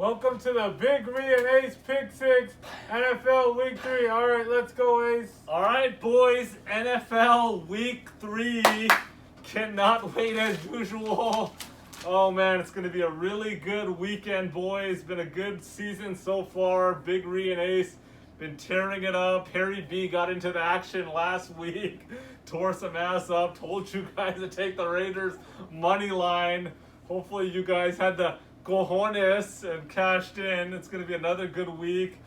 Welcome to the Big Ree and Ace Pick 6 NFL Week 3. All right, let's go, Ace. All right, boys. NFL Week 3. Cannot wait as usual. Oh, man, it's going to be a really good weekend, boys. Been a good season so far. Big Ree and Ace been tearing it up. Harry B got into the action last week. Tore some ass up. Told you guys to take the Raiders money line. Hopefully you guys had the cojones and cashed in. It's going to be another good week.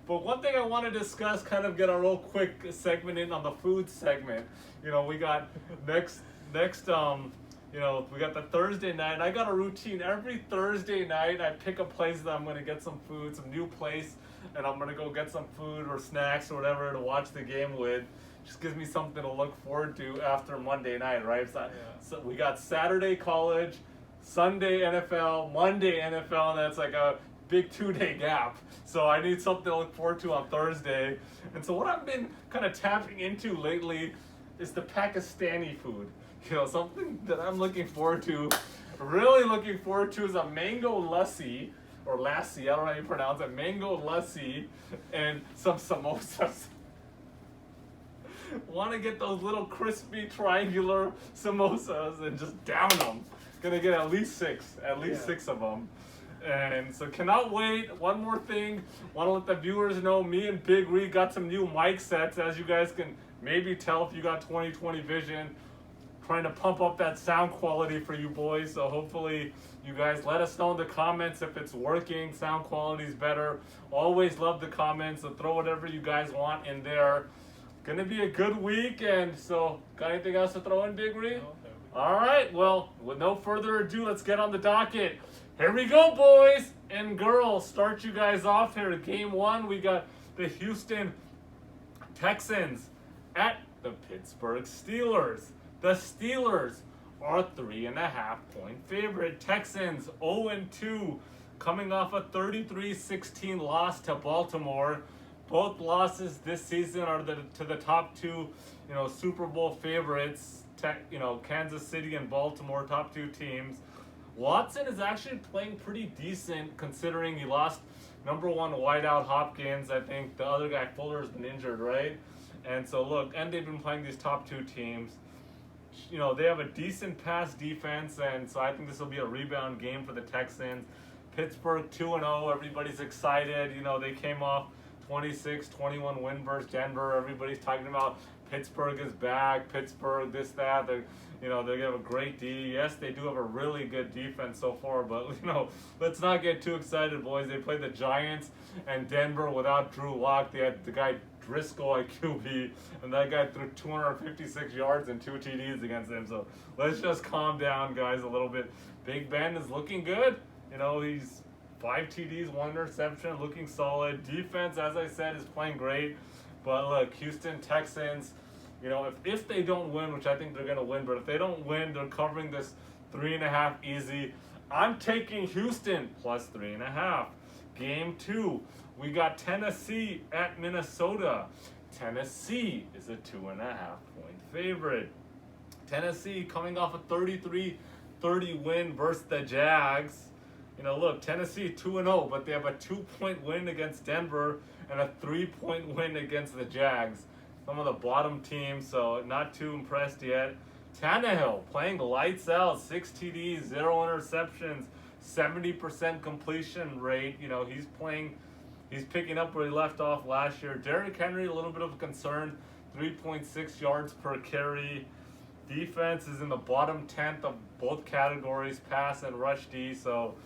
But one thing I want to discuss, kind of get a real quick segment in on the food segment. You know, we got next we got the Thursday night. I got a routine every Thursday night. I pick a place that I'm going to get some food, some new place, and I'm going to go get some food or snacks or whatever to watch the game with. Just gives me something to look forward to after Monday night, right? So we got Saturday college, Sunday NFL, Monday NFL, and that's like a big 2-day gap. So I need something to look forward to on Thursday. And so what I've been kind of tapping into lately is the Pakistani food. You know, something that I'm looking forward to, really looking forward to, is a mango lassi, or lassi, I don't know how you pronounce it, mango lassi, and some samosas. Want to get those little crispy triangular samosas and just down them. Gonna get at least six of them. And so cannot wait. One more thing, want to let the viewers know, me and Big Ree got some new mic sets, as you guys can maybe tell if you got 20/20 vision. Trying to pump up that sound quality for you boys. So hopefully you guys let us know in the comments if it's working, sound quality is better. Always love the comments, so throw whatever you guys want in there. Gonna be a good week, and so got anything else to throw in, Big Ree? No. All right, well, with no further ado, let's get on the docket. Here we go, boys and girls. Start you guys off here. Game 1, we got the Houston Texans at the Pittsburgh Steelers. The Steelers are 3.5-point favorite. Texans 0-2, coming off a 33-16 loss to Baltimore. Both losses this season are to the top two, Super Bowl favorites. Kansas City and Baltimore, top two teams. Watson is actually playing pretty decent considering he lost number one wideout Hopkins. I think the other guy Fuller's been injured, right? And so look, and they've been playing these top two teams. They have a decent pass defense, and so I think this will be a rebound game for the Texans. Pittsburgh 2-0, everybody's excited. They came off 26-21 win versus Denver. Everybody's talking about Pittsburgh is back, Pittsburgh this, that. They have a great D. Yes, they do have a really good defense so far, but let's not get too excited, boys. They played the Giants and Denver without Drew Lock. They had the guy Driscoll at QB, and that guy threw 256 yards and 2 TDs against them. So let's just calm down, guys, a little bit. Big Ben is looking good. He's 5 TDs, 1 interception, looking solid. Defense, as I said, is playing great. But look, Houston Texans, if they don't win, which I think they're going to win, but if they don't win, they're covering this 3.5 easy. I'm taking Houston plus 3.5. Game 2, we got Tennessee at Minnesota. Tennessee is a 2.5-point favorite. Tennessee coming off a 33-30 win versus the Jags. Look, Tennessee 2-0, but they have a 2-point win against Denver and a 3-point win against the Jags. Some of the bottom teams, so not too impressed yet. Tannehill playing lights out, 6 TDs, 0 interceptions, 70% completion rate. He's picking up where he left off last year. Derrick Henry, a little bit of a concern, 3.6 yards per carry. Defense is in the bottom 10th of both categories, pass and rush D, so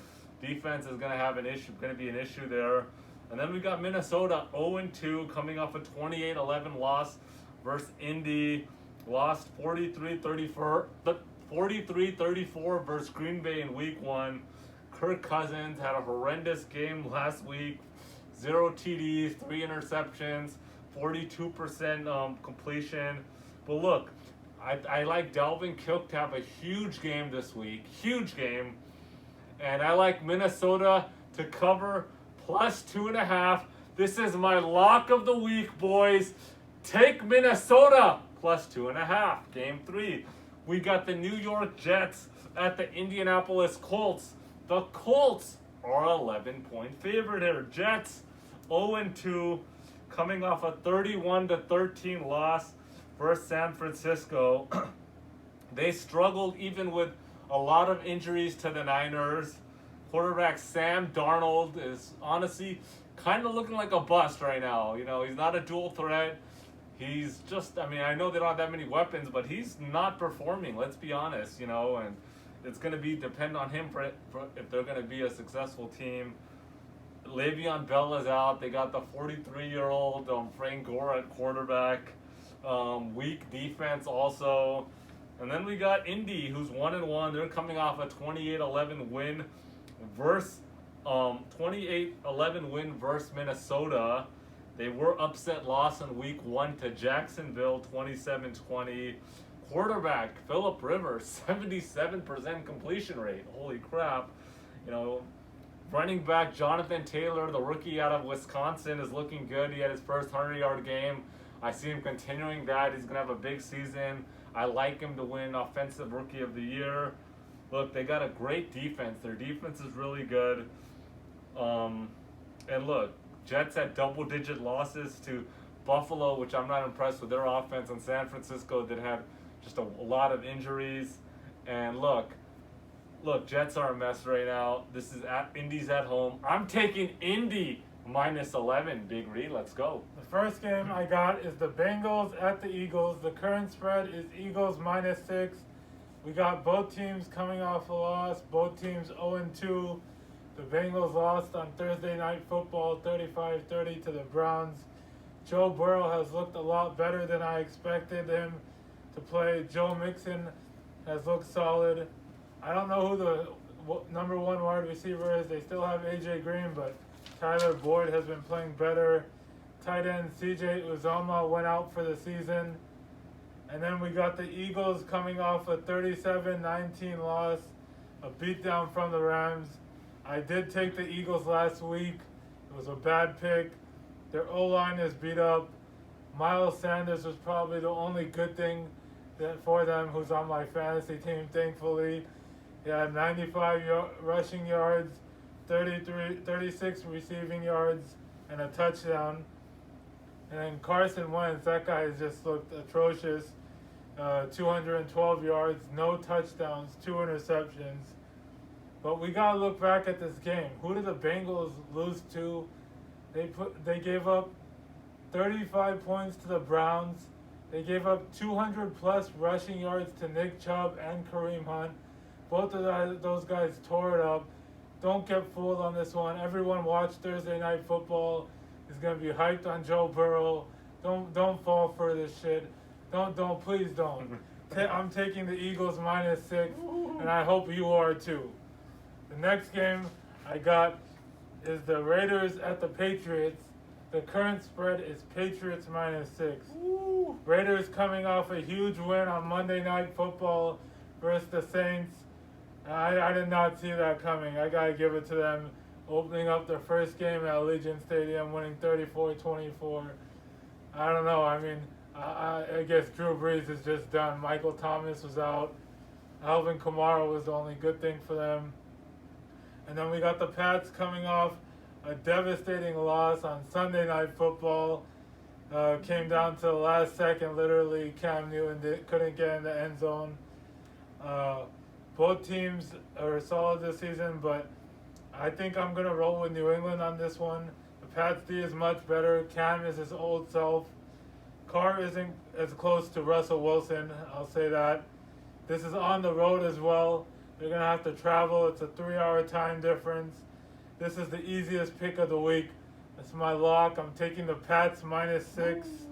defense is going to be an issue there. And then we got Minnesota 0-2, coming off a 28-11 loss versus Indy. Lost 43-34 versus Green Bay in Week 1. Kirk Cousins had a horrendous game last week. 0 TDs, 3 interceptions, 42% completion. But look, I like Dalvin Cook to have a huge game this week. Huge game. And I like Minnesota to cover plus 2.5. This is my lock of the week, boys. Take Minnesota plus 2.5. Game 3. We got the New York Jets at the Indianapolis Colts. The Colts are 11-point favorite here. Jets 0-2, coming off a 31-13 loss versus San Francisco. They struggled even with a lot of injuries to the Niners. Quarterback Sam Darnold is honestly kind of looking like a bust right now. You know, he's not a dual threat. He's just, I mean, I know they don't have that many weapons, but he's not performing, let's be honest, you know, and it's going to be depend on him for if they're going to be a successful team. Le'Veon Bell is out. They got the 43-year-old Frank Gore at quarterback. Weak defense also. And then we got Indy, who's 1-1. They're coming off a 28-11 win versus 28-11 win versus Minnesota. They were upset loss in week 1 to Jacksonville, 27-20. Quarterback Phillip Rivers, 77% completion rate. Holy crap. You know, running back Jonathan Taylor, the rookie out of Wisconsin, is looking good. He had his first 100-yard game. I see him continuing that. He's going to have a big season. I like him to win Offensive Rookie of the Year. Look, they got a great defense. Their defense is really good. And look, Jets had double-digit losses to Buffalo, which I'm not impressed with their offense, and San Francisco that had just a lot of injuries. And look, Jets are a mess right now. This is Indy's at home. I'm taking Indy -11. Big Reed, let's go. The first game I got is the Bengals at the Eagles. The current spread is Eagles -6. We got both teams coming off a loss. Both teams 0-2. The Bengals lost on Thursday Night Football 35-30 to the Browns. Joe Burrow has looked a lot better than I expected him to play. Joe Mixon has looked solid. I don't know who the number 1 wide receiver is. They still have A.J. Green, but Tyler Boyd has been playing better. Tight end C.J. Uzomah went out for the season. And then we got the Eagles coming off a 37-19 loss, a beatdown from the Rams. I did take the Eagles last week. It was a bad pick. Their O-line is beat up. Miles Sanders was probably the only good thing for them, who's on my fantasy team, thankfully. He had 95 rushing yards, 36 receiving yards, and a touchdown. And then Carson Wentz, that guy has just looked atrocious. 212 yards, no touchdowns, 2 interceptions. But we gotta look back at this game. Who did the Bengals lose to? They gave up 35 points to the Browns. They gave up 200 plus rushing yards to Nick Chubb and Kareem Hunt. Both of those guys tore it up. Don't get fooled on this one. Everyone watch Thursday Night Football. Is gonna be hyped on Joe Burrow. Don't fall for this shit. Please don't. I'm taking the Eagles -6, and I hope you are too. The next game I got is the Raiders at the Patriots. The current spread is Patriots -6. Raiders coming off a huge win on Monday Night Football versus the Saints. I did not see that coming. I gotta give it to them. Opening up their first game at Allegiant Stadium, winning 34-24. I don't know. I mean, I guess Drew Brees is just done. Michael Thomas was out. Alvin Kamara was the only good thing for them. And then we got the Pats coming off a devastating loss on Sunday Night Football. Came down to the last second, literally. Cam Newton couldn't get in the end zone. Both teams are solid this season, but I think I'm going to roll with New England on this one. The Pats D is much better. Cam is his old self. Carr isn't as close to Russell Wilson, I'll say that. This is on the road as well. They're going to have to travel. It's a 3-hour time difference. This is the easiest pick of the week. That's my lock. I'm taking the Pats -6.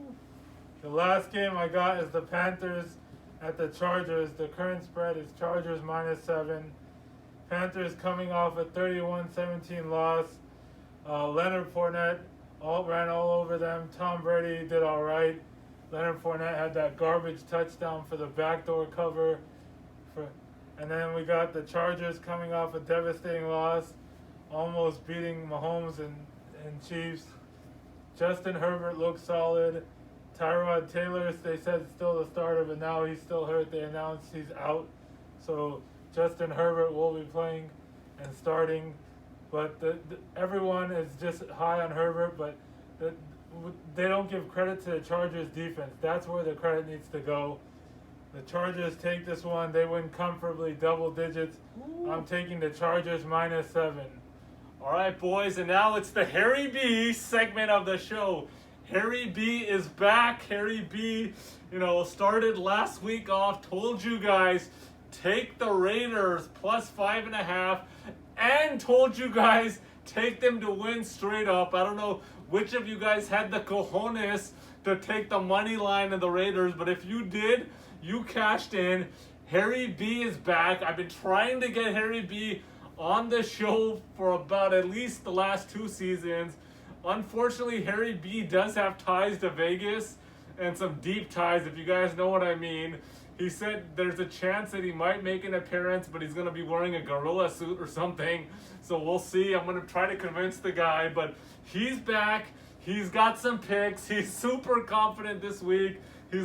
The last game I got is the Panthers at the Chargers. The current spread is Chargers -7. Panthers coming off a 31-17 loss. Leonard Fournette ran all over them. Tom Brady did all right. Leonard Fournette had that garbage touchdown for the backdoor cover. And then we got the Chargers coming off a devastating loss, almost beating Mahomes and Chiefs. Justin Herbert looks solid. Tyrod Taylor, they said still the starter, but now he's still hurt. They announced he's out. So Justin Herbert will be playing and starting. but everyone is just high on Herbert, but they don't give credit to the Chargers defense. That's where the credit needs to go. The Chargers take this one. They win comfortably, double digits. Ooh. I'm taking the Chargers -7. All right, boys, and now it's the Harry B segment of the show. Harry B is back. Harry B, started last week off, told you guys, take the Raiders +5.5, and told you guys, take them to win straight up. I don't know which of you guys had the cojones to take the money line of the Raiders, but if you did, you cashed in. Harry B is back. I've been trying to get Harry B on the show for about at least the last 2 seasons. Unfortunately, Harry B does have ties to Vegas and some deep ties, if you guys know what I mean. He said there's a chance that he might make an appearance, but he's going to be wearing a gorilla suit or something. So we'll see. I'm going to try to convince the guy, but he's back. He's got some picks. He's super confident this week. He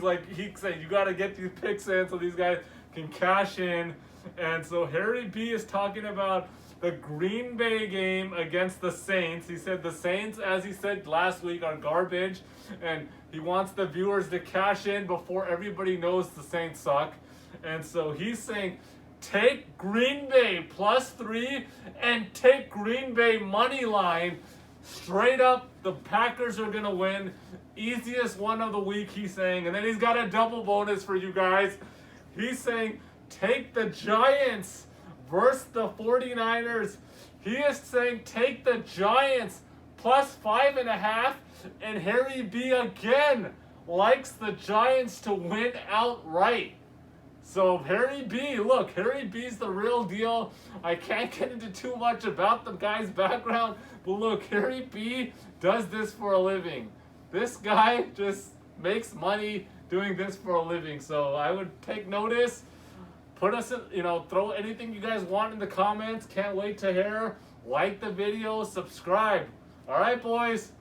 said, you got to get these picks in so these guys can cash in. And so Harry B is talking about the Green Bay game against the Saints. He said the Saints, as he said last week, are garbage, and he wants the viewers to cash in before everybody knows the Saints suck. And so he's saying, take Green Bay +3 and take Green Bay money line. Straight up, the Packers are going to win. Easiest one of the week, he's saying. And then he's got a double bonus for you guys. He's saying, take the Giants versus the 49ers. He is saying, take the Giants +5.5. And Harry B again likes the Giants to win outright. So Harry B, look, Harry B's the real deal. I can't get into too much about the guy's background, but look, Harry B does this for a living. This guy just makes money doing this for a living. So I would take notice. Put us in, throw anything you guys want in the comments. Can't wait to hear. Like the video, subscribe. All right, boys.